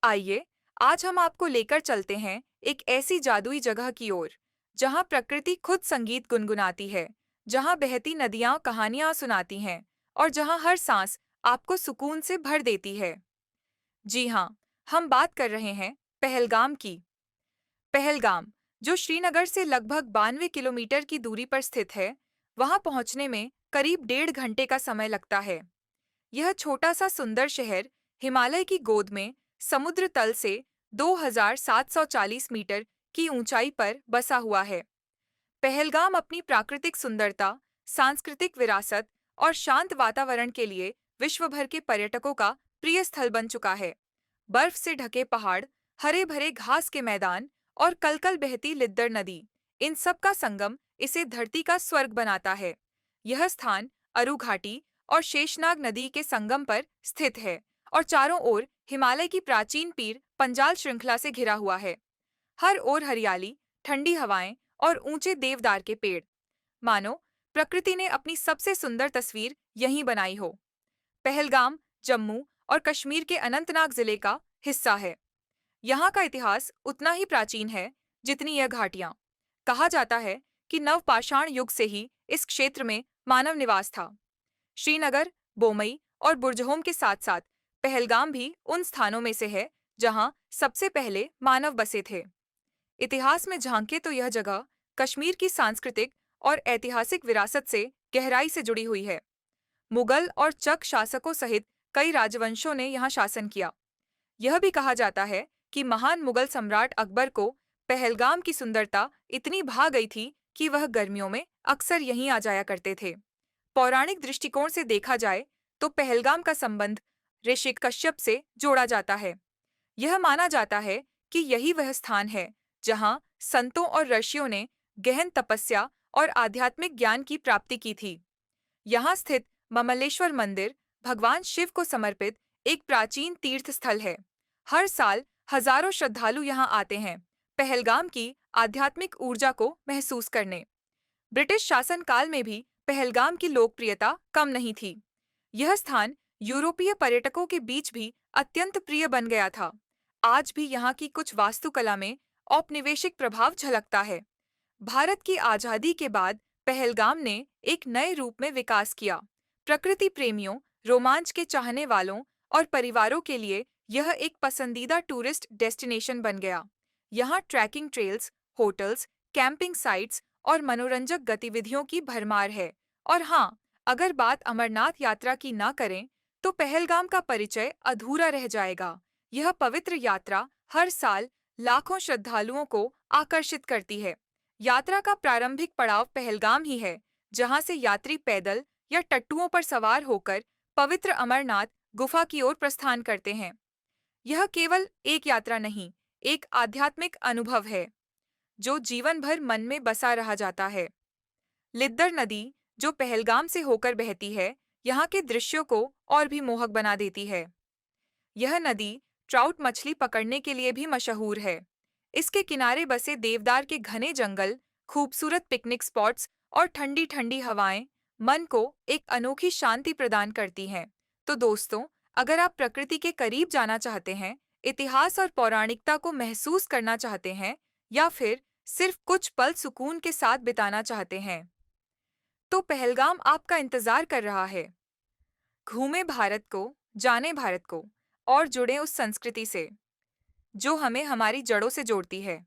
आइए, आज हम आपको लेकर चलते हैं एक ऐसी जादुई जगह की ओर, जहां प्रकृति खुद संगीत गुनगुनाती है, जहां बहती नदियां कहानियां सुनाती हैं और जहां हर सांस आपको सुकून से भर देती है। जी हाँ, हम बात कर रहे हैं पहलगाम की। पहलगाम, जो श्रीनगर से लगभग 92 किलोमीटर की दूरी पर स्थित है, वहां पहुंचने में करीब 1.5 घंटे का समय लगता है। यह छोटा सा सुंदर शहर हिमालय की गोद में समुद्र तल से 2,740 मीटर की ऊंचाई पर बसा हुआ है। पहलगाम अपनी प्राकृतिक सुंदरता, सांस्कृतिक विरासत और शांत वातावरण के लिए विश्व भर के पर्यटकों का प्रिय स्थल बन चुका है। बर्फ से ढके पहाड़, हरे भरे घास के मैदान और कलकल बहती लिद्दर नदी, इन सब का संगम इसे धरती का स्वर्ग बनाता है। यह स्थान अरु घाटी और शेषनाग नदी के संगम पर स्थित है और चारों ओर हिमालय की प्राचीन पीर पंजाल श्रृंखला से घिरा हुआ है। हर ओर हरियाली, ठंडी हवाएं और ऊंचे देवदार के पेड़, मानो प्रकृति ने अपनी सबसे सुंदर तस्वीर यहीं बनाई हो। पहलगाम जम्मू और कश्मीर के अनंतनाग जिले का हिस्सा है। यहाँ का इतिहास उतना ही प्राचीन है जितनी यह घाटियाँ। कहा जाता है कि नवपाषाण युग से ही इस क्षेत्र में मानव निवास था। श्रीनगर, बोमई और बुरजहोम के साथ साथ पहलगाम भी उन स्थानों में से है जहां सबसे पहले मानव बसे थे। इतिहास में झांके तो यह जगह कश्मीर की सांस्कृतिक और ऐतिहासिक विरासत से गहराई से जुड़ी हुई है। मुगल और चक शासकों सहित कई राजवंशों ने यहाँ शासन किया। यह भी कहा जाता है कि महान मुगल सम्राट अकबर को पहलगाम की सुंदरता इतनी भा गई थी कि वह गर्मियों में अक्सर यहीं आ जाया करते थे। पौराणिक दृष्टिकोण से देखा जाए तो पहलगाम का संबंध ऋषि कश्यप से जोड़ा जाता है। यह माना जाता है कि यही वह स्थान है जहां संतों और ऋषियों ने गहन तपस्या और आध्यात्मिक ज्ञान की प्राप्ति की थी। यहाँ स्थित ममलेश्वर मंदिर भगवान शिव को समर्पित एक प्राचीन तीर्थ स्थल है। हर साल हजारों श्रद्धालु यहाँ आते हैं, पहलगाम की आध्यात्मिक ऊर्जा को महसूस करने। ब्रिटिश शासनकाल में भी पहलगाम की लोकप्रियता कम नहीं थी। यह स्थान यूरोपीय पर्यटकों के बीच भी अत्यंत प्रिय बन गया था। आज भी यहाँ की कुछ वास्तुकला में औपनिवेशिक प्रभाव झलकता है। भारत की आजादी के बाद पहलगाम ने एक नए रूप में विकास किया। प्रकृति प्रेमियों, रोमांच के चाहने वालों और परिवारों के लिए यह एक पसंदीदा टूरिस्ट डेस्टिनेशन बन गया। यहाँ trekking trails, hotels, camping sites और मनोरंजक गतिविधियों की भरमार है। और हाँ, अगर बात अमरनाथ यात्रा की ना करें, तो पहलगाम का परिचय अधूरा रह जाएगा। यह पवित्र यात्रा हर साल लाखों श्रद्धालुओं को आकर्षित करती है। यात्रा का प्रारंभिक पड़ाव पहलगाम ही है, जहां से यात्री पैदल या टट्टुओं पर सवार होकर पवित्र अमरनाथ गुफा की ओर प्रस्थान करते हैं। यह केवल एक यात्रा नहीं, एक आध्यात्मिक अनुभव है जो जीवन भर मन में बसा रह जाता है। लिद्दर नदी, जो पहलगाम से होकर बहती है, यहाँ के दृश्यों को और भी मोहक बना देती है। यह नदी ट्राउट मछली पकड़ने के लिए भी मशहूर है। इसके किनारे बसे देवदार के घने जंगल, खूबसूरत पिकनिक स्पॉट्स और ठंडी ठंडी हवाएं मन को एक अनोखी शांति प्रदान करती हैं। तो दोस्तों, अगर आप प्रकृति के करीब जाना चाहते हैं, इतिहास और पौराणिकता को महसूस करना चाहते हैं, या फिर सिर्फ कुछ पल सुकून के साथ बिताना चाहते हैं, तो पहलगाम आपका इंतजार कर रहा है। घूमें भारत को, जाने भारत को और जुड़े उस संस्कृति से जो हमें हमारी जड़ों से जोड़ती है।